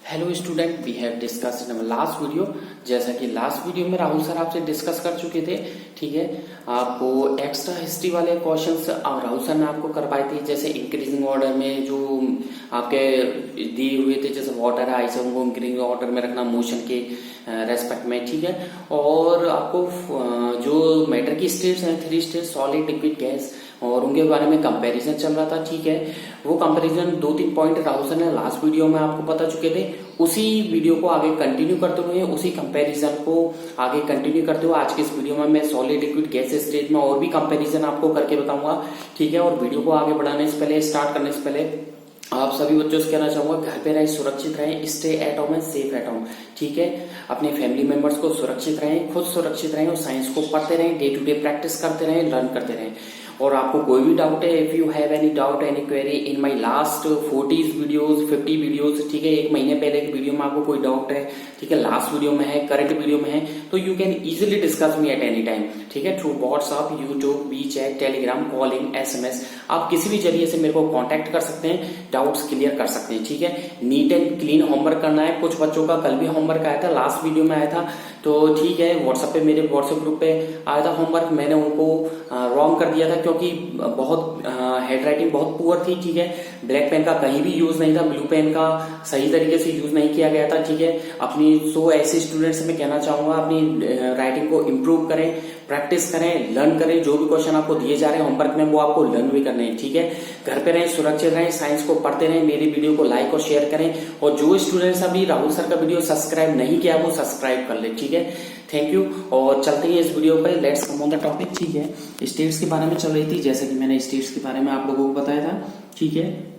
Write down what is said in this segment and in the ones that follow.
Hello student, we have discussed in last video. जैसा कि last video में Rahul sir आपसे डिस्कस कर चुके थे, ठीक है। आपको एक्स्ट्रा हिस्ट्री वाले क्वेश्चंस राहुल सर ने आपको करवाए थे, जैसे इंक्रीजिंग ऑर्डर में जो आपके दिए हुए थे, जैसे वाटर है आइस है उनको इंक्रीजिंग ऑर्डर में रखना मोशन के रेस्पेक्ट में, ठीक है। और आपको जो मैटर की स्टेट्स हैं, 3 स्टेट सॉलिड लिक्विड गैस, और उनके बारे में कंपैरिजन चल रहा था, ठीक है। वो कंपैरिजन 2-3 पॉइंट राहुल सर ने लास्ट वीडियो में आपको बता चुके थे। उसी वीडियो को आगे कंटिन्यू करते हुए, उसी कंपैरिजन को आगे कंटिन्यू करते हुए आज के इस वीडियो में मैं सॉलिड लिक्विड गैस स्टेज में और भी कंपैरिजन आपको करके बताऊंगा, ठीक है। और वीडियो को आगे बढ़ाने से पहले, स्टार्ट करने से पहले आप सभी बच्चों से कहना चाहूंगा, घर पे रहें, सुरक्षित रहें, stay at home and safe at home, ठीक है। अपने फैमिली मेंबर्स को सुरक्षित रहें, खुद सुरक्षित रहें, और साइंस को पढ़ते रहें, डे टू डे प्रैक्टिस करते रहें, लर्न करते रहें। और आपको कोई भी डाउट है, if you have any doubt, any query in my last 40 videos, 50 videos, ठीक है। एक महीने पहले की वीडियो में आपको कोई डाउट है, ठीक है, लास्ट वीडियो में है, करंट वीडियो में है, तो you can easily discuss me at any time, ठीक है, through WhatsApp, YouTube, WeChat, Telegram, calling, SMS. आप किसी भी जरिए से मेरे को कांटेक्ट कर सकते हैं, डाउट्स क्लियर कर सकते हैं, ठीक है। नीट एंड क्लीन होमवर्क करना है। कुछ बच्चों का कल भी होमवर्क आया था, लास्ट वीडियो में आया था, तो ठीक है। व्हाट्सएप पे, मेरे व्हाट्सएप ग्रुप पे आया था होमवर्क, मैंने उनको रॉन्ग कर दिया था क्योंकि बहुत हैंड राइटिंग बहुत पुअर थी, ठीक है। ब्लैक पेन का कहीं भी यूज नहीं था, ब्लू पेन का सही तरीके से यूज नहीं किया गया था, ठीक है। अपनी ऐसे स्टूडेंट्स से मैं कहना चाहूंगा, अपनी राइटिंग को इम्प्रूव करें, प्रैक्टिस करें, लर्न करें। जो भी क्वेश्चन आपको दिए जा रहे हैं होमवर्क में, वो आपको लर्न भी करने हैं, ठीक है। घर पे रहें, सुरक्षित रहें, साइंस को पढ़ते रहें, मेरी वीडियो को लाइक और शेयर करें। और जो स्टूडेंट्स अभी राहुल सर का वीडियो सब्सक्राइब नहीं किया, वो सब्सक्राइब कर ले, ठीक है। Thank you. और चलते हैं इस वीडियो पे, let's come on the topic, ठीक है। स्टेट्स के बारे में चल रही थी, जैसे कि मैंने स्टेट्स के बारे में आप लोगों को बताया था, ठीक है।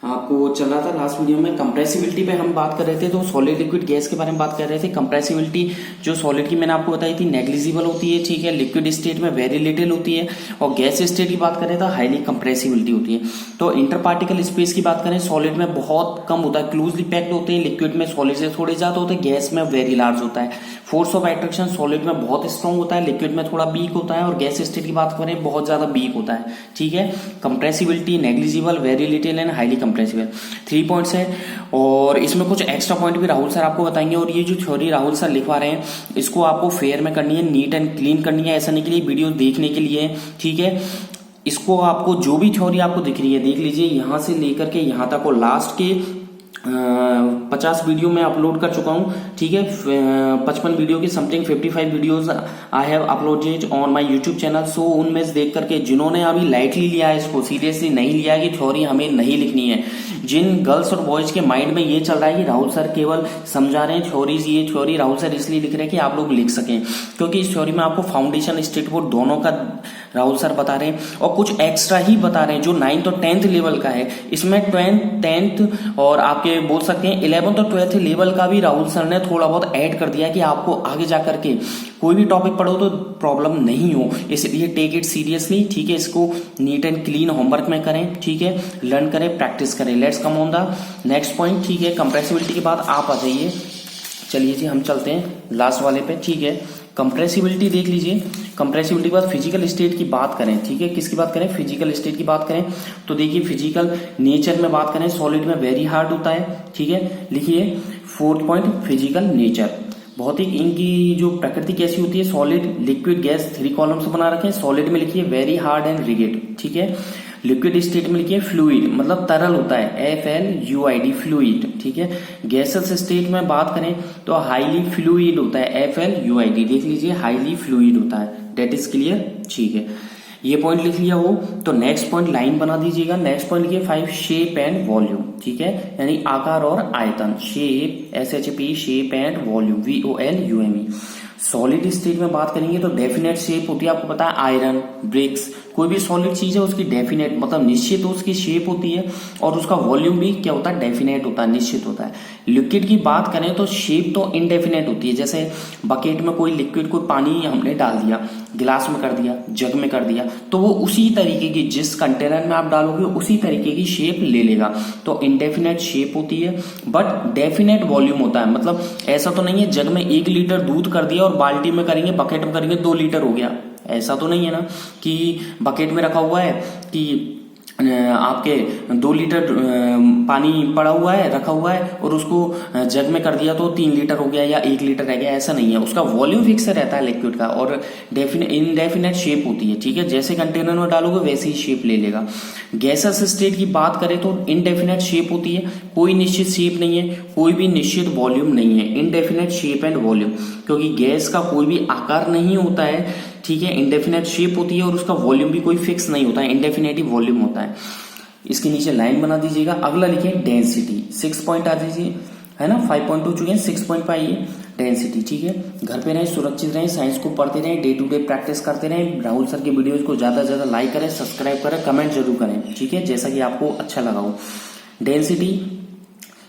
आपको चल रहा था लास्ट वीडियो में कंप्रेसिबिलिटी पे हम बात कर रहे थे, तो सॉलिड लिक्विड गैस के बारे में बात कर रहे थे। कंप्रेसिबिलिटी जो सॉलिड की मैंने आपको बताई थी, नेग्लिजिबल होती है, ठीक है। लिक्विड स्टेट में वेरी लिटिल होती है, और गैस स्टेट की बात करें तो हाईली कंप्रेसिबिलिटी होती है। तो इंटर पार्टिकल स्पेस की बात करें, सॉलिड में बहुत कम होता है, क्लोजली पैक्ड होते हैं। लिक्विड में सॉलिड से थोड़े ज्यादा होते हैं, गैस में वेरी लार्ज होता है। फोर्स ऑफ अट्रैक्शन सॉलिड में बहुत स्ट्रॉन्ग होता है, लिक्विड में थोड़ा वीक होता है। और गैस स्टेट की बात करें, बहुत ज्यादा वीक होता है, ठीक है। Compressibility, negligible, very little and highly compressible, 3 points है। और इसमें कुछ एक्स्ट्रा पॉइंट भी राहुल सर आपको बताएंगे। और ये जो थ्योरी राहुल सर लिखवा रहे हैं, इसको आपको फेयर में करनी है, नीट एंड क्लीन करनी है। ऐसा नहीं के लिए वीडियो देखने के लिए, ठीक है। इसको आपको जो भी थ्योरी आपको दिख रही है, देख लीजिए, यहां से लेकर के यहां तक, और लास्ट के 50 वीडियो में अपलोड कर चुका हूं, ठीक है। 55 वीडियो की something 55 videos I have uploaded on my YouTube channel. So उनमें से देख करके जिन्होंने अभी लाइटली लिया है, इसको सीरियसली नहीं लिया है कि थ्योरी हमें नहीं लिखनी है, जिन गर्ल्स और बॉयज के माइंड में ये चल रहा है कि राहुल सर केवल समझा रहे हैं थ्योरीज, ये थ्योरी राहुल सर इसलिए लिख रहे हैं कि आप लोग लिख सकें, क्योंकि इस थ्योरी में आपको फाउंडेशन, स्टेट बोर्ड दोनों का राहुल सर बता रहे हैं। और कुछ एक्स्ट्रा ही बता रहे हैं जो 9th और 10th लेवल का है। इसमें 10th और आपके बोल सकते हैं 11th और 12th लेवल का भी राहुल सर ने थोड़ा बहुत ऐड कर दिया कि आपको आगे जाकर के कोई भी टॉपिक पढ़ो तो प्रॉब्लम नहीं हो, इसलिए टेक इट सीरियसली, ठीक है। इसको नीट एंड क्लीन होमवर्क में करें, ठीक है, लर्न करें, प्रैक्टिस करें। Let's come on the next point, ठीक है। कंप्रेसिबिलिटी के बाद आप आ जाइए, चलिए जी हम चलते हैं लास्ट वाले पे, ठीक है। कंप्रेसिबिलिटी देख लीजिए। कंप्रेसिबिलिटी के बाद फिजिकल स्टेट की बात करें, ठीक है। किसकी बात करें? फिजिकल स्टेट की बात करें तो देखिए, फिजिकल नेचर में बात करें, सॉलिड में वेरी हार्ड होता है, ठीक है। लिखिए 4th पॉइंट, फिजिकल नेचर। भौतिक इनकी जो प्रकृति कैसी होती है, सॉलिड, लिक्विड, गैस, 3 कॉलम्स बना रखे हैं। सॉलिड में लिखिए वेरी हार्ड एंड रिजिड, ठीक है। लिक्विड स्टेट में लिखिए फ्लूइड, मतलब तरल होता है, FLUID, फ्लूइड, ठीक है। गैसेस स्टेट में बात करें तो हाईली फ्लूइड होता है, FLUID, देख लीजिए, हाईली फ्लूइड होता है। डेट इज क्लियर, ठीक है। ये पॉइंट लिख लिया हो तो नेक्स्ट पॉइंट लाइन बना दीजिएगा। नेक्स्ट पॉइंट लिखिए 5, शेप एंड वॉल्यूम, ठीक है, यानी आकार और आयतन। Shape, SHP, shape and volume, VOLUME। Solid state में बात करेंगे तो डेफिनेट शेप होती है, आपको पता है, आयरन, ब्रिक्स, कोई भी सॉलिड चीज है उसकी डेफिनेट मतलब निश्चित उसकी शेप होती है, और उसका वॉल्यूम भी क्या होता है, डेफिनेट होता है, निश्चित होता है। लिक्विड की बात करें तो शेप तो इनडेफिनेट होती है, जैसे बकेट में कोई लिक्विड, कोई पानी हमने डाल दिया, गिलास में कर दिया, जग में कर दिया, तो वो उसी तरीके की, जिस कंटेनर में आप डालोगे उसी तरीके की शेप ले लेगा, तो इनडेफिनेट शेप होती है। बट डेफिनेट वॉल्यूम होता है, मतलब ऐसा तो नहीं है जग में 1 लीटर दूध कर दिया और बाल्टी में करेंगे, बकेट में करेंगे 2 लीटर हो गया, ऐसा तो नहीं है ना कि बकेट में रखा हुआ है कि आपके 2 लीटर पानी पड़ा हुआ है, रखा हुआ है, और उसको जग में कर दिया तो 3 लीटर हो गया या 1 लीटर रह गया, ऐसा नहीं है। उसका वॉल्यूम फिक्स रहता है लिक्विड का, और इनडेफिनेट शेप होती है, ठीक है। जैसे कंटेनर में डालोगे वैसे ही शेप ले लेगा। गैसेस स्टेट की बात करें तो इनडेफिनेट शेप होती है, कोई निश्चित शेप नहीं है, कोई भी निश्चित वॉल्यूम नहीं है। इनडेफिनेट शेप एंड वॉल्यूम, क्योंकि गैस का कोई भी आकार नहीं होता है, ठीक है। इंडेफिनेट शेप होती है और उसका वॉल्यूम भी कोई फिक्स नहीं होता है, इंडेफिनेट ही वॉल्यूम होता है। इसके नीचे लाइन बना दीजिएगा। अगला लिखिए डेंसिटी, 6 पॉइंट आ दीजिए, है ना। 5.2 चुके हैं, 6 पॉइंट पाइए डेंसिटी, ठीक है। घर पे रहें, सुरक्षित रहें, साइंस को पढ़ते रहें, डे टू डे प्रैक्टिस करते रहें। राहुल सर के वीडियोज को ज्यादा से ज्यादा लाइक करें, सब्सक्राइब करें, कमेंट जरूर करें, ठीक है, जैसा कि आपको अच्छा लगा हो। डेंसिटी,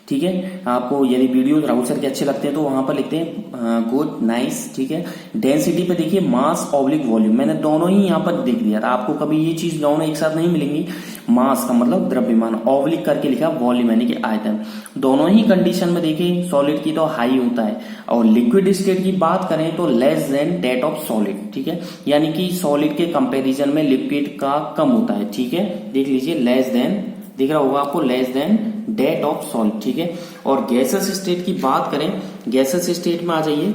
ठीक है। आपको यदि वीडियो राहुल सर के अच्छे लगते हैं तो वहां पर लिखते हैं गुड, नाइस, ठीक है। डेंसिटी पे देखिए मास ऑब्लिक वॉल्यूम, मैंने दोनों ही यहाँ पर देख दिया था। आपको कभी ये चीज दोनों एक साथ नहीं मिलेंगी। मास का मतलब द्रव्यमान, ऑब्लिक करके लिखा वॉल्यूम यानी कि आयतन। दोनों ही कंडीशन में देखिए सॉलिड की तो हाई होता है, और लिक्विड स्टेट की बात करें तो less than that of solid, ठीक है। यानी कि सॉलिड के कंपेरिजन में लिक्विड का कम होता है, ठीक है। देख लीजिए लेस देन, दिख रहा होगा आपको, less than that of solid, ठीक है। और गैसेस स्टेट की बात करें, गैसेस स्टेट में आ जाइए।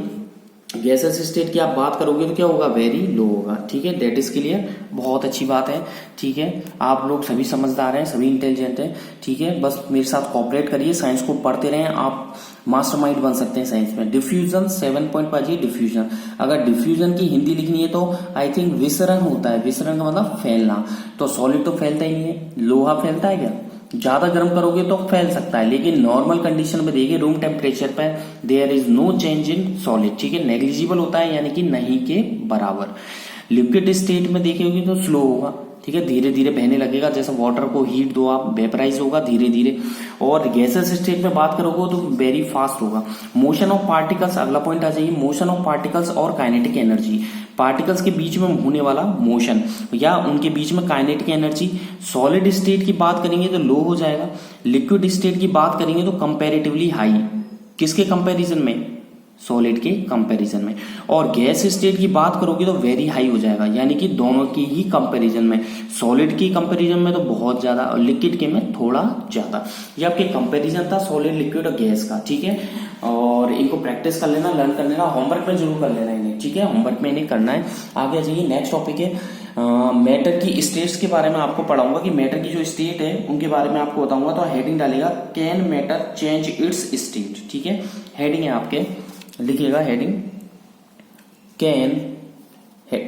गैसेस स्टेट की आप बात करोगे तो क्या होगा, वेरी लो होगा, ठीक है। दैट इज क्लियर, बहुत अच्छी बात है, ठीक है। आप लोग सभी समझदार हैं, सभी इंटेलिजेंट हैं, ठीक है। बस मेरे साथ कोऑपरेट करिए, साइंस को पढ़ते रहें, आप मास्टरमाइंड बन सकते हैं साइंस में। डिफ्यूजन 7 पॉइंट पाइए डिफ्यूजन। अगर डिफ्यूजन की हिंदी लिखनी है तो आई थिंक विसरण होता है। विसरण का मतलब फैलना, तो सॉलिड तो फैलता ही नहीं है। लोहा फैलता है क्या? ज्यादा गर्म करोगे तो फैल सकता है, लेकिन नॉर्मल कंडीशन में देखिए रूम टेम्परेचर पर there is no change in solid, ठीक है। नेग्लिजिबल होता है, यानी कि नहीं के बराबर। लिक्विड स्टेट में देखोगे तो स्लो होगा, ठीक है, धीरे धीरे बहने लगेगा। जैसे वाटर को हीट दो आप, वेपराइज होगा धीरे धीरे। और गैसेस स्टेट में बात करोगे तो वेरी फास्ट होगा। मोशन ऑफ पार्टिकल्स, अगला पॉइंट आ जाइए, मोशन ऑफ पार्टिकल्स और काइनेटिक एनर्जी। पार्टिकल्स के बीच में होने वाला मोशन या उनके बीच में काइनेटिक एनर्जी। सॉलिड स्टेट की बात करेंगे तो लो हो जाएगा, लिक्विड स्टेट की बात करेंगे तो कंपैरेटिवली हाई। किसके कंपैरिजन में? सॉलिड के कंपैरिजन में। और गैस स्टेट की बात करोगे तो वेरी हाई हो जाएगा, यानी कि दोनों की ही कंपैरिजन में। सॉलिड की कंपैरिजन में तो बहुत ज्यादा और लिक्विड के में थोड़ा ज्यादा। ये आपके कंपैरिजन था सॉलिड, लिक्विड और गैस का, ठीक है। और इनको प्रैक्टिस कर लेना, लर्न कर लेना, होमवर्क में जरूर कर लेना इन्हें, ठीक है। होमवर्क में इन्हें करना है। आगे आ जाइए, नेक्स्ट टॉपिक है मैटर की स्टेट्स के बारे में आपको पढ़ाऊंगा कि मैटर की जो स्टेट है उनके बारे में आपको बताऊंगा। तो हेडिंग डालेगा can matter change it's state, ठीक है। हेडिंग है आपके, लिखिएगा हेडिंग कैन,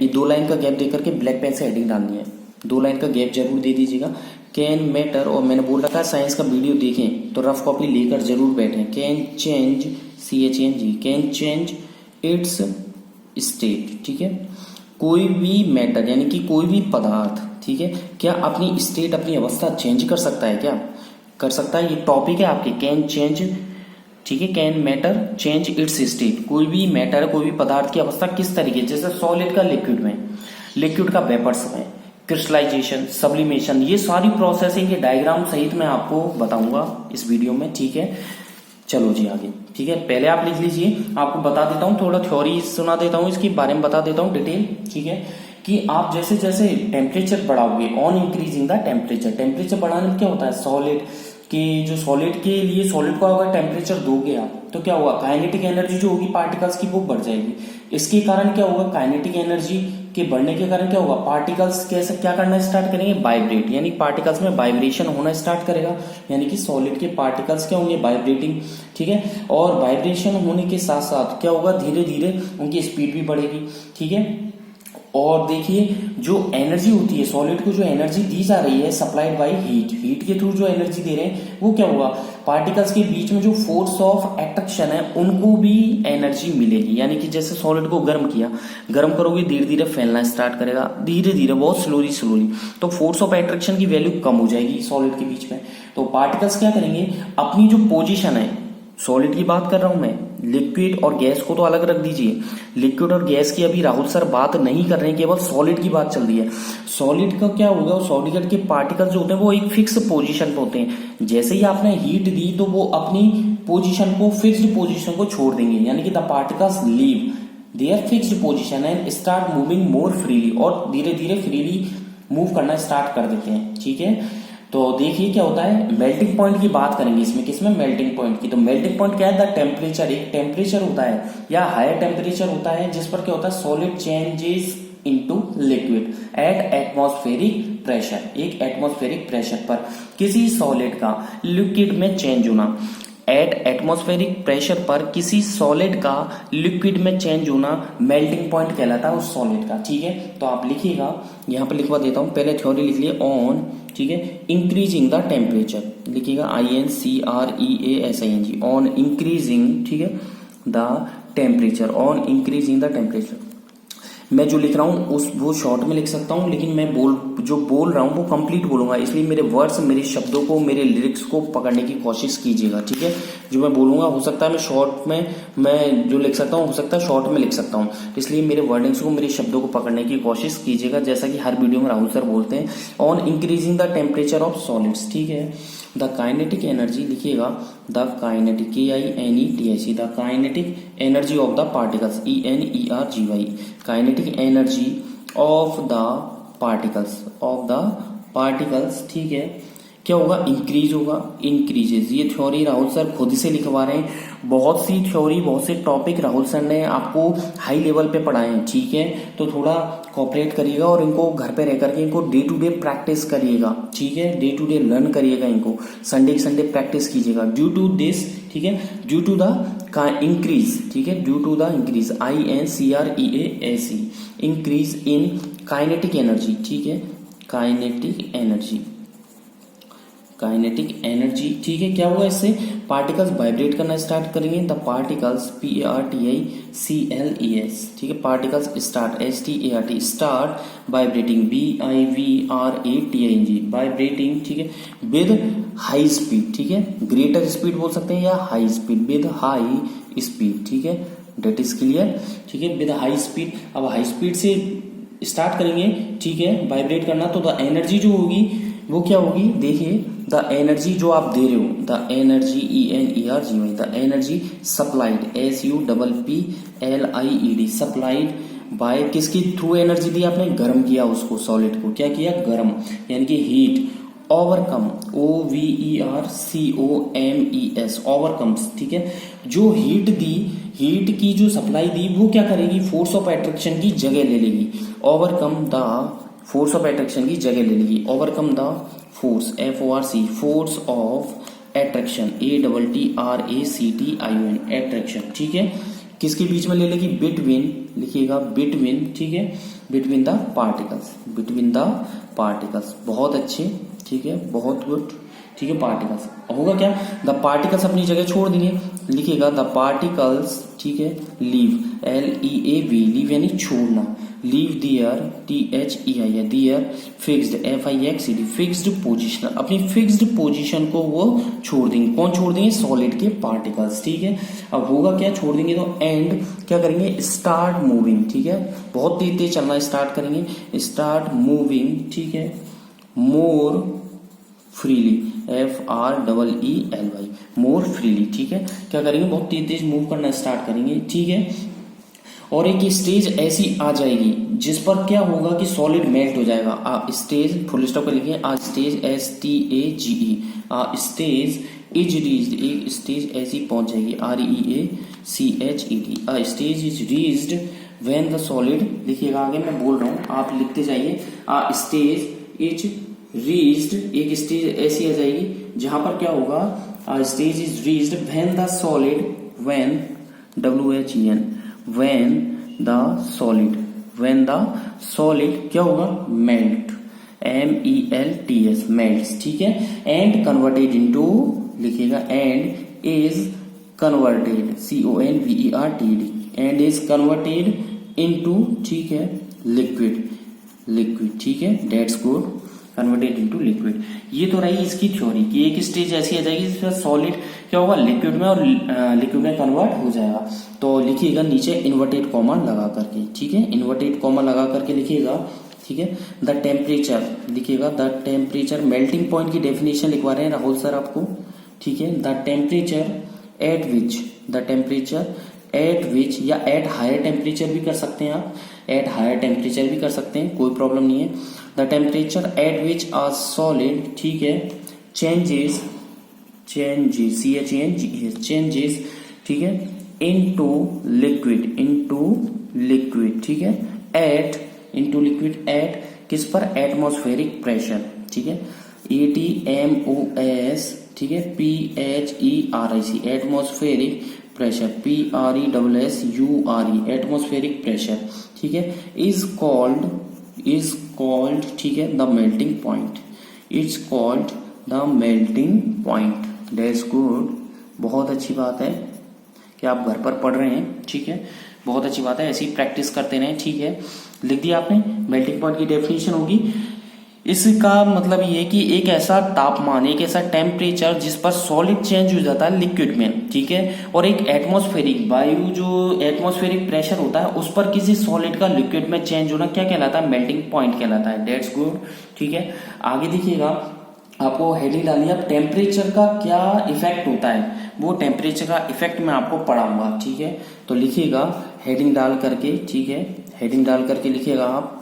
2 लाइन का गैप देकर के ब्लैक पेन से हेडिंग डालनी है। 2 लाइन का गैप जरूर दे दीजिएगा। कैन मैटर, और मैंने बोल रखा है साइंस का वीडियो देखें तो रफ कॉपी लेकर जरूर बैठें। Can change, CHNG, can change it's state, ठीक है। कोई भी मैटर यानी कि कोई भी पदार्थ, ठीक है, क्या अपनी स्टेट, अपनी अवस्था चेंज कर सकता है? क्या कर सकता है? ये टॉपिक है आपके, कैन चेंज, ठीक है। Can matter change it's state, कोई भी मैटर, कोई भी पदार्थ की अवस्था किस तरीके, जैसे सॉलिड का लिक्विड में, लिक्विड का वेपर्स में, क्रिस्टलाइजेशन, सब्लिमेशन, ये सारी प्रोसेसिंग के डायग्राम सहित मैं आपको बताऊंगा इस वीडियो में, ठीक है। चलो जी आगे, ठीक है। पहले आप लिख लीजिए, आपको बता देता हूँ, थोड़ा थ्योरी सुना देता हूँ, इसके बारे में बता देता हूँ डिटेल, ठीक है। कि आप जैसे जैसे टेम्परेचर बढ़ाओगे, on increasing the temperature, temperature बढ़ाने में क्या होता है, सॉलिड कि जो सॉलिड के लिए, सॉलिड को अगर टेम्परेचर दोगे आप तो क्या होगा, काइनेटिक एनर्जी जो होगी पार्टिकल्स की वो बढ़ जाएगी। इसके कारण क्या होगा, काइनेटिक एनर्जी के बढ़ने के कारण क्या होगा, पार्टिकल्स कैसे क्या करना स्टार्ट करेंगे, वाइब्रेट, यानी पार्टिकल्स में वाइब्रेशन होना स्टार्ट करेगा, यानी कि सॉलिड के पार्टिकल्स क्या होंगे, वाइब्रेटिंग, ठीक है। और वाइब्रेशन होने के साथ साथ क्या होगा, धीरे धीरे उनकी स्पीड भी बढ़ेगी, ठीक है। और देखिए जो एनर्जी होती है, सॉलिड को जो एनर्जी दी जा रही है सप्लाइड बाय हीट, हीट के थ्रू जो एनर्जी दे रहे हैं वो क्या होगा, पार्टिकल्स के बीच में जो फोर्स ऑफ अट्रैक्शन है उनको भी एनर्जी मिलेगी। यानी कि जैसे सॉलिड को गर्म किया, गर्म करोगे धीरे धीरे फैलना स्टार्ट करेगा, धीरे धीरे बहुत स्लोली स्लोली, तो फोर्स ऑफ अट्रैक्शन की वैल्यू कम हो जाएगी सॉलिड के बीच में। तो पार्टिकल्स क्या करेंगे, अपनी जो पोजिशन है, सॉलिड की बात कर रहा हूं मैं, लिक्विड और गैस को तो अलग रख दीजिए, लिक्विड और गैस की अभी राहुल सर बात नहीं कर रहे हैं, केवल सॉलिड की बात चल रही है। सॉलिड का क्या होगा, सॉलिड के पार्टिकल्स जो होते हैं वो एक फिक्स पोजीशन पे होते हैं, जैसे ही आपने हीट दी तो वो अपनी पोजीशन को, फिक्स्ड पोजीशन को छोड़ देंगे, यानी कि the particles leave their fixed position and start moving more freely, और धीरे धीरे फ्रीली मूव करना स्टार्ट कर देते हैं, ठीक है। तो देखिए क्या होता है, मेल्टिंग पॉइंट की बात करेंगे इसमें, किसमें, मेल्टिंग पॉइंट की। तो मेल्टिंग पॉइंट क्या है, द टेम्परेचर, एक टेम्परेचर होता है या हायर टेम्परेचर होता है जिस पर क्या होता है, solid changes into liquid at atmospheric pressure, एक एटमॉस्फेरिक प्रेशर पर किसी सॉलिड का लिक्विड में चेंज होना, एट एटमॉस्फेरिक प्रेशर पर किसी सॉलिड का लिक्विड में चेंज होना मेल्टिंग पॉइंट कहलाता है उस सॉलिड का। ठीक है, तो आप लिखिएगा, यहां पर लिखवा देता हूं, पहले थ्योरी लिख लिए ऑन, ठीक है, इंक्रीजिंग द टेम्परेचर, लिखिएगा INCREASING, ऑन इंक्रीजिंग, ठीक है, the temperature, on increasing the temperature. मैं जो लिख रहा हूं उस वो शॉर्ट में लिख सकता हूं, लेकिन मैं जो बोल रहा हूं वो कंप्लीट बोलूंगा, इसलिए मेरे वर्ड्स, मेरे शब्दों को, मेरे लिरिक्स को पकड़ने की कोशिश कीजिएगा। ठीक है, जो मैं बोलूंगा हो सकता है मैं शॉर्ट में, मैं जो लिख सकता हूं हो सकता है शॉर्ट में लिख सकता हूं, इसलिए मेरे वर्डिंग्स को, मेरे शब्दों को पकड़ने की कोशिश कीजिएगा, जैसा कि हर वीडियो में राहुल सर बोलते हैं, on increasing the temperature of solids. ठीक है, द काइनेटिक एनर्जी, लिखिएगा the kinetic, KINETIC, the kinetic energy of the particles, ENERGY, kinetic energy of the particles, ठीक है, क्या होगा, इंक्रीज होगा, इंक्रीजेज। ये थ्योरी राहुल सर खुद से लिखवा रहे हैं, बहुत सी थ्योरी, बहुत से टॉपिक राहुल सर ने आपको हाई लेवल पे पढ़ाए हैं। ठीक है, तो थोड़ा कोऑपरेट करिएगा और इनको घर पे रह करके इनको डे टू डे प्रैक्टिस करिएगा। ठीक है, डे टू डे लर्न करिएगा, इनको संडे प्रैक्टिस कीजिएगा। ड्यू टू दिस, ठीक है, ड्यू टू द इंक्रीज, ठीक है, due to the increase, INCREASE, increase in kinetic energy, ठीक है, काइनेटिक एनर्जी, ठीक है, क्या हुआ, इससे पार्टिकल्स वाइब्रेट करना स्टार्ट करेंगे, द पार्टिकल्स, PARTICLES, ठीक है, particles start, START, start vibrating, VIVRATING, vibrating, ठीक है, विद हाई स्पीड, ठीक है, ग्रेटर स्पीड बोल सकते हैं या high speed, with high speed, ठीक है, डेट इज क्लियर। ठीक है, विद हाई स्पीड, अब हाई स्पीड से स्टार्ट करेंगे, ठीक है, वाइब्रेट करना, तो द एनर्जी जो होगी वो क्या होगी, देखिए, द एनर्जी जो आप दे रहे हो, the energy, ENERGY, the energy supplied, SUPPLIED, supplied by, किसकी थ्रू एनर्जी दी आपने, गर्म किया उसको, सॉलिड को क्या किया, गर्म, यानी कि हीट, ओवरकम, OVERCOMES, ओवरकम्स, ठीक है, जो हीट दी, हीट की जो सप्लाई दी वो क्या करेगी, फोर्स ऑफ अट्रैक्शन की जगह ले लेगी, overcome the force of attraction की जगह ले लेगी, overcome the force, FORC, force of attraction, ATTRACTION, attraction, ठीक है, किसके बीच में ले लेगी, बिटवीन, लिखिएगा बिटवीन, ठीक है, बिटवीन द पार्टिकल्स, बहुत अच्छे, ठीक है, बहुत गुड, ठीक है, पार्टिकल्स, होगा क्या, द पार्टिकल्स अपनी जगह छोड़ देंगे, लिखिएगा द पार्टिकल्स, ठीक है, लीव, LEAV, लीव यानी छोड़ना, लीव दियर, THEI, दियर फिक्स्ड, FIXED, फिक्स्ड पोजीशन, अपनी फिक्स्ड पोजीशन को वो छोड़ देंगे, कौन छोड़ देंगे, सॉलिड के पार्टिकल्स। ठीक है, अब होगा क्या, छोड़ देंगे तो एंड क्या करेंगे, स्टार्ट मूविंग, ठीक है, बहुत तेज तेज चलना स्टार्ट करेंगे, स्टार्ट मूविंग, ठीक है, more freely, FREELY, more freely, ठीक है, क्या करेंगे, बहुत तेज तेज मूव करना स्टार्ट करेंगे। ठीक है, और एक स्टेज ऐसी आ जाएगी जिस पर क्या होगा कि सॉलिड मेल्ट हो जाएगा, स्टेज, फुल स्टॉप लिखिए, stage, STAGE, stage is reached, एक स्टेज ऐसी पहुंच जाएगी, REACHED, stage is reached when the solid, लिखिएगा, आगे मैं बोल रहा हूं आप लिखते जाइए, स्टेज इज रीच्ड, एक स्टेज ऐसी आ जाएगी जहां पर क्या होगा, stage is reached when the solid, when, WHEN, when the solid क्या होगा, melt, MELTS, melts, ठीक है, and converted into, लिखिएगा, and is converted, CONVERTED, and is converted into, ठीक है, liquid, ठीक है, that's good, converted into liquid. ये तो रही इसकी थ्योरी कि एक स्टेज ऐसी आ जाएगी जिसमें सॉलिड क्या होगा, लिक्विड में, और लिक्विड में कन्वर्ट हो जाएगा। तो लिखिएगा नीचे इन्वर्टेड कॉमा लगा करके, ठीक है, इन्वर्टेड कॉमा लगा करके लिखिएगा, ठीक है, द टेम्परेचर, लिखिएगा, द टेम्परेचर, मेल्टिंग पॉइंट की डेफिनेशन लिखवा रहे हैं राहुल सर आपको, ठीक है, द टेम्परेचर एट विच, या एट हायर टेम्परेचर भी कर सकते हैं आप, एट हायर टेम्परेचर भी कर सकते हैं, कोई प्रॉब्लम नहीं है। The temperature at which a solid, ठीक है, चेंजेस चेंजेस, ठीक है, इनटू लिक्विड, ठीक है, एट किस पर, एटमॉस्फेरिक प्रेशर, ठीक है, ATMOS, ठीक है, PHERIC, atmospheric pressure, PRESSURE, atmospheric pressure, ठीक है, इज कॉल्ड, ठीक है, the melting point, it's called the melting point. That's good, बहुत अच्छी बात है कि आप घर पर पढ़ रहे हैं, ठीक है, बहुत अच्छी बात है, ऐसी प्रैक्टिस करते रहें, ठीक है। लिख दिया आपने, मेल्टिंग पॉइंट की डेफिनेशन होगी, इसका मतलब ये कि एक ऐसा तापमान, एक ऐसा टेम्परेचर जिस पर सॉलिड चेंज हो जाता है लिक्विड में, ठीक है, और एक एटमॉस्फेरिक वायु, जो एटमॉस्फेरिक प्रेशर होता है उस पर किसी सॉलिड का लिक्विड में चेंज होना क्या कहलाता है, मेल्टिंग पॉइंट कहलाता है। दैट्स गुड, ठीक है। आगे देखिएगा, आपको हेडिंग डालनी है, टेम्परेचर का क्या इफेक्ट होता है, वो टेम्परेचर का इफेक्ट मैं आपको पढ़ाऊंगा, ठीक है। तो लिखिएगा हेडिंग डाल करके, ठीक है, हेडिंग डाल करके लिखिएगा आप,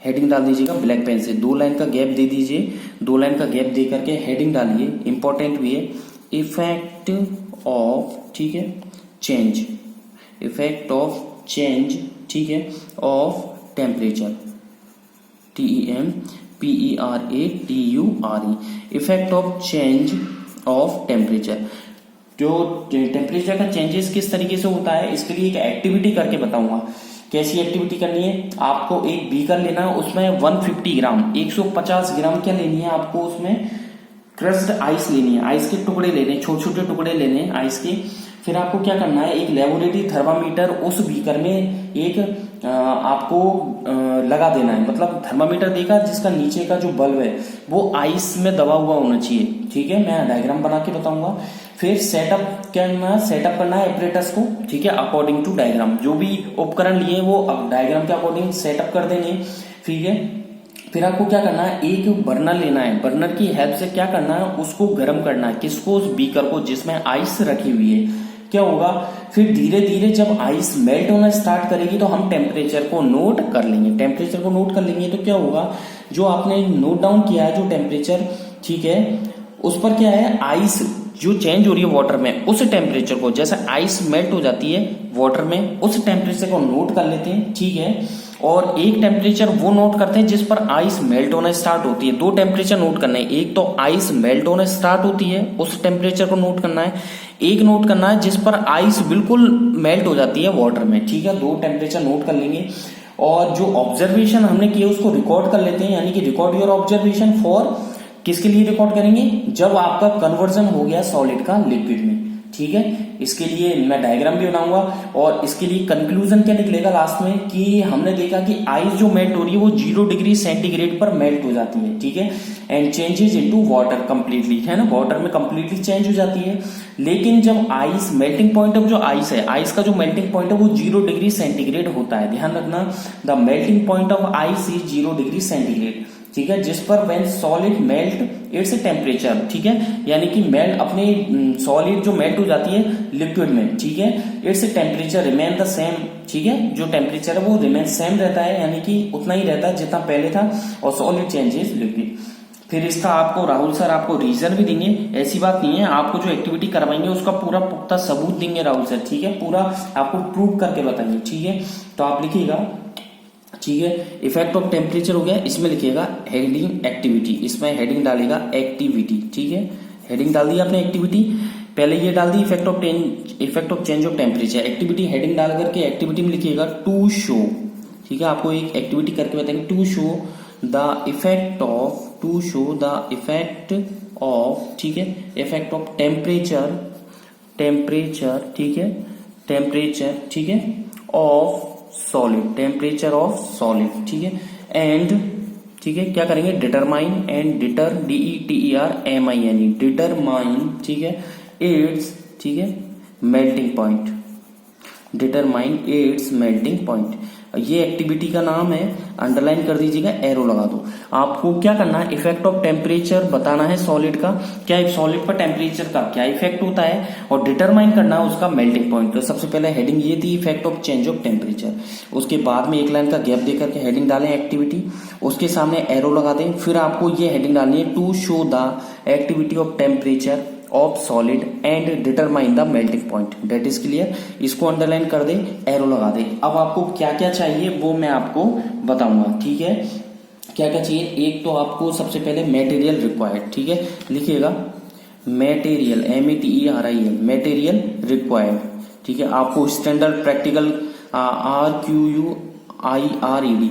हेडिंग डाल दीजिएगा ब्लैक पेन से, 2 लाइन का गैप दे दीजिए, 2 लाइन का गैप दे करके हेडिंग डालिए, इंपॉर्टेंट भी है, इफेक्ट ऑफ, ठीक है, चेंज, इफेक्ट ऑफ चेंज, ठीक है, of temperature, TEMPERATURE, effect of change of temperature. जो टेम्परेचर का चेंजेस किस तरीके से होता है, इसके लिए एक एक्टिविटी करके बताऊंगा। कैसी एक्टिविटी करनी है, आपको एक बीकर लेना है, उसमें 150 ग्राम, 150 ग्राम क्या लेनी है आपको, उसमें क्रस्ड आइस लेनी है, आइस के टुकड़े लेने, छोटे छोटे टुकड़े लेने हैं आइस के। फिर आपको क्या करना है, एक लेबोरेटरी थर्मामीटर उस बीकर में एक आपको लगा देना है, मतलब थर्मामीटर देखा जिसका नीचे का जो बल्ब है वो आइस में दबा हुआ होना चाहिए, ठीक है, मैं डायग्राम बना के बताऊंगा। फिर सेटअप करना है एपरेटस को, ठीक है, अकॉर्डिंग टू डायग्राम, जो भी उपकरण लिए वो डायग्राम के अकॉर्डिंग सेटअप कर देंगे, ठीक है। फिर आपको क्या करना है, एक बर्नर लेना है, बर्नर की हेल्प से क्या करना है, उसको गर्म करना है, किसको, उस बीकर को जिसमें आइस रखी हुई है। क्या होगा, फिर धीरे धीरे जब आइस मेल्ट होना स्टार्ट करेगी तो हम टेम्परेचर को नोट कर लेंगे, टेम्परेचर को नोट कर लेंगे तो क्या होगा, जो आपने नोट डाउन किया है जो टेम्परेचर, ठीक है, उस पर क्या है, आइस जो चेंज हो रही है वाटर में, उस टेम्परेचर को, जैसे आइस मेल्ट हो जाती है वाटर में, उस टेम्परेचर को नोट कर लेते हैं, ठीक है। और एक टेम्परेचर वो नोट करते हैं जिस पर आइस मेल्ट होना स्टार्ट होती है। 2 टेम्परेचर नोट करना है, एक तो आइस मेल्ट होना स्टार्ट होती है उस टेम्परेचर को नोट करना है, एक नोट करना है जिस पर आइस बिल्कुल मेल्ट हो जाती है वाटर में, ठीक है। 2 टेम्परेचर नोट कर लेंगे, और जो ऑब्जर्वेशन हमने किए उसको रिकॉर्ड कर लेते हैं, यानी कि रिकॉर्ड योर ऑब्जर्वेशन फॉर, किसके लिए रिकॉर्ड करेंगे, जब आपका कन्वर्जन हो गया सॉलिड का लिक्विड में, ठीक है। इसके लिए मैं डायग्राम भी बनाऊंगा, और इसके लिए कंक्लूजन क्या निकलेगा लास्ट में, कि हमने देखा कि आइस जो मेल्ट हो रही है वो 0 डिग्री सेंटीग्रेड पर मेल्ट हो जाती है, ठीक है, and changes into water completely, है ना, वाटर में कंप्लीटली चेंज हो जाती है। लेकिन जब आइस मेल्टिंग पॉइंट ऑफ जो आइस है, आइस का जो मेल्टिंग पॉइंट है वो 0 डिग्री सेंटीग्रेड होता है, ध्यान रखना, the melting point of ice is 0 degree centigrade, ठीक है, जिस पर when solid melt its temperature, ठीक है, यानी कि मेल्ट अपने सॉलिड जो मेल्ट हो जाती है लिक्विड में, ठीक है, its temperature remain the same, ठीक है, जो टेम्परेचर है वो रिमेन सेम रहता है, यानी कि उतना ही रहता है जितना पहले था, और सॉलिड चेंजेस लिक्विड। फिर इसका आपको राहुल सर आपको रीजन भी देंगे, ऐसी बात नहीं है, आपको जो एक्टिविटी करवाएंगे उसका पूरा पुख्ता सबूत देंगे राहुल सर, ठीक है, पूरा आपको प्रूव करके बताएंगे, ठीक है। तो आप लिखिएगा, ठीक है, इफेक्ट ऑफ टेम्परेचर हो गया, इसमें लिखिएगा हेडिंग एक्टिविटी, इसमें हेडिंग डालेगा एक्टिविटी, ठीक है, हेडिंग डाल दी आपने एक्टिविटी, पहले ये डाल the effect of change of temperature, activity heading डाल करके एक्टिविटी में लिखिएगा टू शो, ठीक है, आपको एक एक्टिविटी करके बताएंगे, to show the effect of, ठीक है, इफेक्ट ऑफ टेम्परेचर, ठीक है, टेम्परेचर, ठीक है, of solid, temperature of solid, ठीक है, एंड, ठीक है, क्या करेंगे, डिटरमाइन, एंड DETERMINE, डिटरमाइन, ठीक है, इट्स, ठीक है, melting point, determine its melting point. ये एक्टिविटी का नाम है, अंडरलाइन कर दीजिएगा, एरो लगा दो। आपको क्या करना है, इफेक्ट ऑफ टेम्परेचर बताना है सॉलिड का, क्या एक सॉलिड पर टेम्परेचर का क्या इफेक्ट होता है, और डिटरमाइन करना है उसका मेल्टिंग पॉइंट। तो सबसे पहले हेडिंग ये थी, effect of change of temperature. उसके बाद में एक लाइन का गैप देकर के हेडिंग डालें एक्टिविटी, उसके सामने एरो लगा दें। फिर आपको ये हेडिंग डालनी है, to show the activity of temperature of solid and determine the melting point. That is clear. इसको अंडरलाइन कर दे, एरो लगा दे। अब आपको क्या क्या चाहिए वो मैं आपको बताऊंगा, ठीक है। क्या क्या चाहिए, एक तो आपको सबसे पहले मटेरियल रिक्वायर्ड, ठीक है, लिखिएगा मटेरियल, METERIAL, मटेरियल रिक्वायर्ड, ठीक है। आपको स्टैंडर्ड प्रैक्टिकल RQUIRED,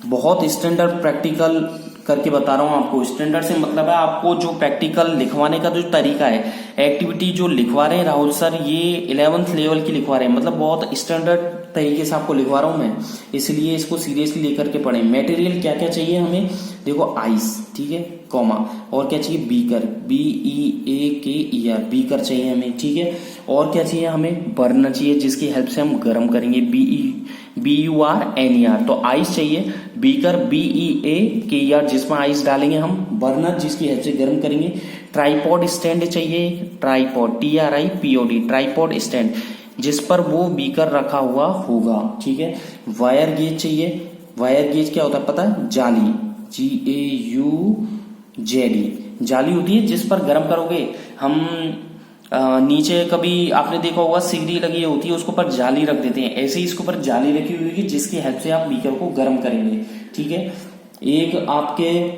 बहुत स्टैंडर्ड प्रैक्टिकल करके बता रहा हूं आपको। स्टैंडर्ड से मतलब है आपको जो प्रैक्टिकल लिखवाने का जो तरीका है, एक्टिविटी जो लिखवा रहे हैं राहुल सर, ये 11th लेवल की लिखवा रहे हैं, मतलब बहुत स्टैंडर्ड तरीके से आपको लिखवा रहा हूं मैं, इसलिए इसको सीरियसली लेकर के पढ़ें। मटेरियल क्या क्या चाहिए हमें, देखो आइस, ठीक है, कॉमा, और क्या चाहिए, बीकर, BEAKER, बीकर चाहिए हमें, ठीक है। और क्या चाहिए हमें, बर्नर चाहिए जिसकी हेल्प से हम गर्म करेंगे, BURNER, तो आइस चाहिए, बीकर BEAKER जिसमें आइस डालेंगे हम, बर्नर जिसकी हेल्प से गर्म करेंगे, ट्राइपॉड स्टैंड चाहिए, ट्राइपॉड TRIPOD, ट्राइपॉड स्टैंड जिस पर वो बीकर रखा हुआ होगा, ठीक है। वायर गेज चाहिए, वायर गेज क्या होता है पता है, जाली, GAUZD, जाली होती है जिस पर गर्म करोगे हम। नीचे कभी आपने देखा होगा सिगरी लगी होती है, उसके ऊपर जाली रख देते हैं, ऐसे ही इसके ऊपर जाली रखी हुई है जिसकी हेल्प से आप बीकर को गर्म करेंगे, ठीक है। एक आपके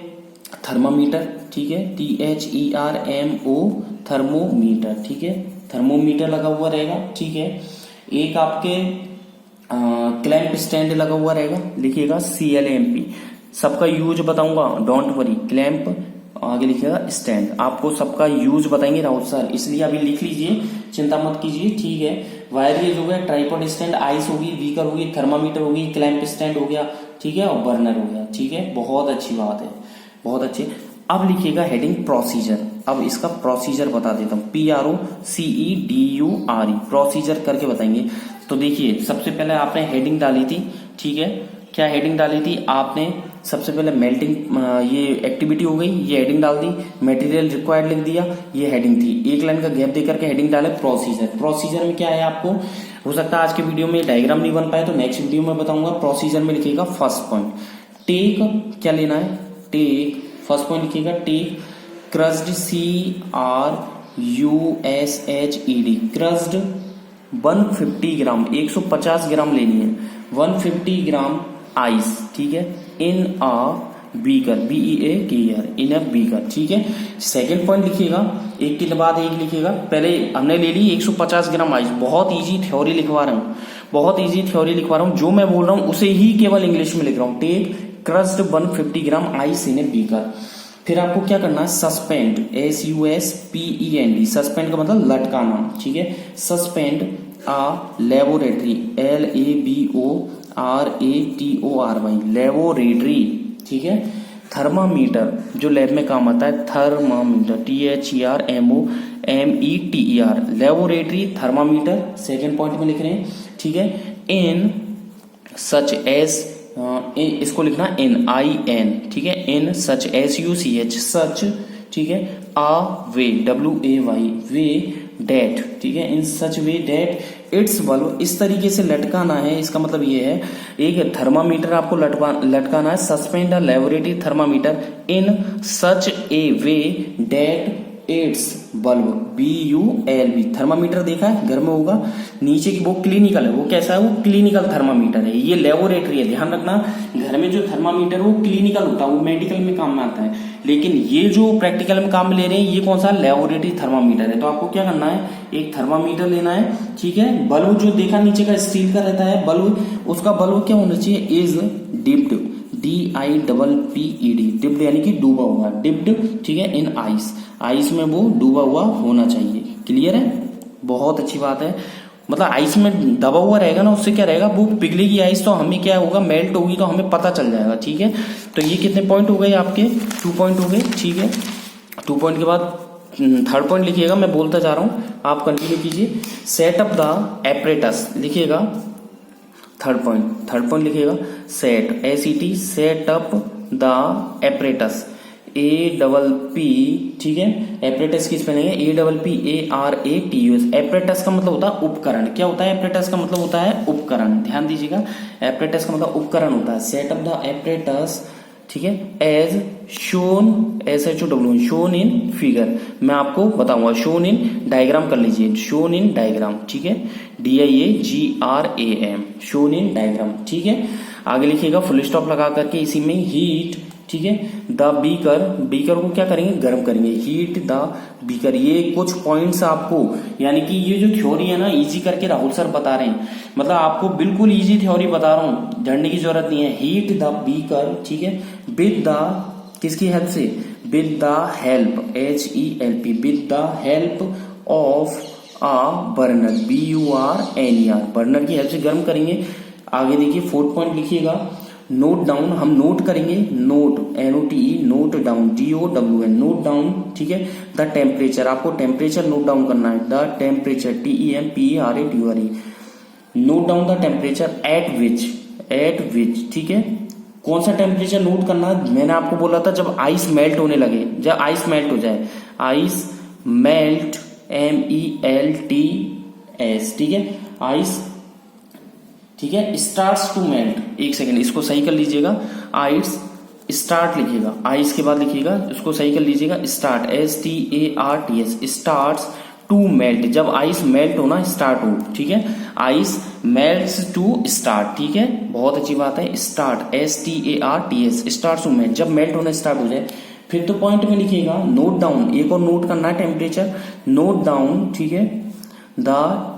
थर्मामीटर, ठीक है, THERMO, थर्मोमीटर, ठीक है, थर्मोमीटर लगा हुआ रहेगा, ठीक है। एक आपके क्लैंप स्टैंड लगा हुआ रहेगा, लिखिएगा CLAMP, सबका यूज बताऊंगा, डोंट वरी, क्लैंप आगे लिखिएगा स्टैंड, आपको सबका यूज बताएंगे राउत सर, इसलिए अभी लिख लीजिए, चिंता मत कीजिए, ठीक है। वायर गेज हो गया, ट्राइपॉड स्टैंड, आइस होगी, बीकर होगी, थर्मामीटर होगी, क्लैंप स्टैंड हो गया, ठीक है, और बर्नर हो गया, ठीक है। बहुत अच्छी बात है, बहुत अच्छी। अब लिखिएगा हेडिंग प्रोसीजर, अब इसका प्रोसीजर बता देता हूँ, PROCEDURE, प्रोसीजर करके बताएंगे। तो देखिए सबसे पहले आपने हेडिंग डाली थी, ठीक है, क्या हेडिंग डाली थी आपने, सबसे पहले मेल्टिंग, ये एक्टिविटी हो गई, ये हेडिंग डाल दी, मटेरियल रिक्वायर्ड लिख दिया, ये हेडिंग थी, एक लाइन का गैप देकर के हेडिंग डाले प्रोसीजर। प्रोसीजर में क्या है, आपको हो सकता है आज के वीडियो में डायग्राम नहीं बन पाए तो नेक्स्ट वीडियो में बताऊंगा। प्रोसीजर में लिखिएगा फर्स्ट पॉइंट, टेक, क्या लेना है, टेक, फर्स्ट पॉइंट लिखिएगा take crushed, CRUSHED, crushed 150 gram, 150 gram लेनी है, 150 ग्राम आइस, ठीक है, in a beaker, BEAKER, in a beaker, ठीक है। सेकंड पॉइंट लिखिएगा, एक के बाद एक लिखिएगा। पहले हमने ले ली 150 ग्राम आइस, बहुत इजी थ्योरी लिखवा रहा हूँ, बहुत इजी थ्योरी लिखवा रहा हूँ, जो मैं बोल रहा हूँ उसे ही केवल इंग्लिश में लिख रहा हूँ। Take crushed 150 gram ice in a beaker. फिर आपको क्या करना है, सस्पेंड, SUSPEND, सस्पेंड का मतलब लटकाना, ठीक है, suspend a laboratory, LABORATORY, laboratory, ठीक है। थर्मामीटर जो लैब में काम आता है, thermometer, THERMOMETER, laboratory thermometer, second point में लिख रहे हैं, ठीक है। इन सच एज, इसको लिखना IN, ठीक है, इन सच SUCH, सच, ठीक है, वे, WAY, वे, डेट, ठीक है, इन सच वे डेट इट्स बल्ब, इस तरीके से लटकाना है। इसका मतलब ये है, एक थर्मामीटर आपको लटकाना है, suspend a laboratory thermometer in such a way that its bulb, BULB, thermometer देखा है घर में होगा, नीचे की वो क्लिनिकल है, वो कैसा है, वो क्लिनिकल थर्मामीटर है, ये लेबोरेटरी है, ध्यान रखना। घर में जो थर्मामीटर वो क्लिनिकल होता है, वो मेडिकल में काम में आता है, लेकिन ये जो प्रैक्टिकल में काम में ले रहे हैं ये कौन सा, लेबोरेटरी थर्मामीटर है। तो आपको क्या करना है, एक थर्मामीटर लेना है, ठीक है। बल्ब जो देखा नीचे का स्टील का रहता है बल्ब, उसका बल्ब क्या होना चाहिए, इज डिप्ड, DIPPED, डिप्ड यानी कि डूबा हुआ, डिप्ड, ठीक है, इन आइस, आइस में वो डूबा हुआ होना चाहिए। क्लियर है, बहुत अच्छी बात है। मतलब आइस में दबा हुआ रहेगा ना, उससे क्या रहेगा, वो पिघलेगी आइस, तो हमें क्या होगा, मेल्ट होगी, तो हमें पता चल जाएगा, ठीक है। तो ये कितने पॉइंट हो गए आपके, 2 पॉइंट हो गए, ठीक है। 2 पॉइंट के बाद थर्ड पॉइंट लिखिएगा, मैं बोलता जा रहा हूं, आप कंटिन्यू कीजिए। सेट अप द एपरेटस, लिखिएगा थर्ड पॉइंट लिखिएगा set, SET, set up the apparatus, APP, ठीक है, एपरेटस की स्पेलिंग है APPARATUS। एपरेटस का मतलब होता है उपकरण। क्या होता है एपरेटस का मतलब? होता है उपकरण। ध्यान दीजिएगा, एपरेटस का मतलब उपकरण होता है। सेट अप द एपरेटस, ठीक है, as shown, SHOWN, shown in figure. मैं आपको बताऊंगा, शोन इन डायग्राम कर लीजिए, शोन इन डायग्राम, ठीक है, DIAGRAM, शोन इन डायग्राम, ठीक है। आगे लिखिएगा फुल स्टॉप लगा करके इसी में हीट, ठीक है, द बीकर को क्या करेंगे? गर्म करेंगे। Heat the beaker. ये कुछ पॉइंट्स आपको, यानी कि ये जो थ्योरी है ना, इजी करके राहुल सर बता रहे हैं, मतलब आपको बिल्कुल इजी थ्योरी बता रहा हूं, झड़ने की जरूरत नहीं है। हीट द बीकर, ठीक है, विद द, किसकी हेल्प से? With the help, HELP, with the help of a burner, BURNER, burner की हेल्प से गर्म करेंगे। आगे देखिए फोर्थ पॉइंट लिखिएगा, नोट डाउन, हम नोट करेंगे, note, NOTE, note down, DOWN, note down, ठीक है, द टेम्परेचर, आपको टेम्परेचर नोट डाउन करना है, the temperature, TEMPERATURE, note down the temperature at विच, ठीक है, कौन सा टेम्परेचर नोट करना है? मैंने आपको बोला था जब आइस मेल्ट होने लगे, जब आइस मेल्ट हो जाए, आइस मेल्ट, MELTS, ठीक है, आइस, ठीक है, स्टार्ट्स टू मेल्ट। एक सेकेंड, इसको सही कर लीजिएगा, आइस स्टार्ट लिखिएगा, आइस के बाद लिखिएगा, इसको सही कर लीजिएगा, start, STARTS, starts to melt, जब आइस मेल्ट होना स्टार्ट हो, ठीक है, आइस मेल्ट्स टू स्टार्ट, ठीक है, बहुत अच्छी बात है, start, STARTS, start to melt, जब मेल्ट होना स्टार्ट हो जाए। फिर तो पॉइंट में लिखिएगा नोट डाउन, एक और नोट करना है टेम्परेचर, नोट डाउन, ठीक है, द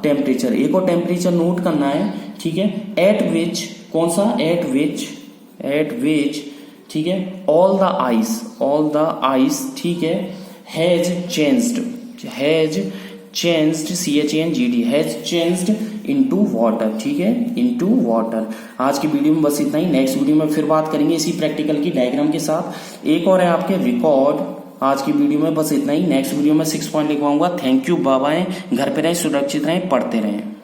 टेम्परेचर, एक और टेम्परेचर नोट करना है, ठीक है, एट विच, कौन सा? एट विच, ठीक है, ऑल द आइस, ठीक है, has changed, CHANGED, has changed into water, ठीक है, इनटू वाटर। आज की वीडियो में बस इतना ही, नेक्स्ट वीडियो में फिर बात करेंगे इसी प्रैक्टिकल की डायग्राम के साथ। एक और है आपके रिकॉर्ड। आज की वीडियो में बस इतना ही, नेक्स्ट वीडियो में 6 पॉइंट लिखवाऊंगा। थैंक यू, बाय बाय, घर पे रहें, सुरक्षित रहें, पढ़ते रहें।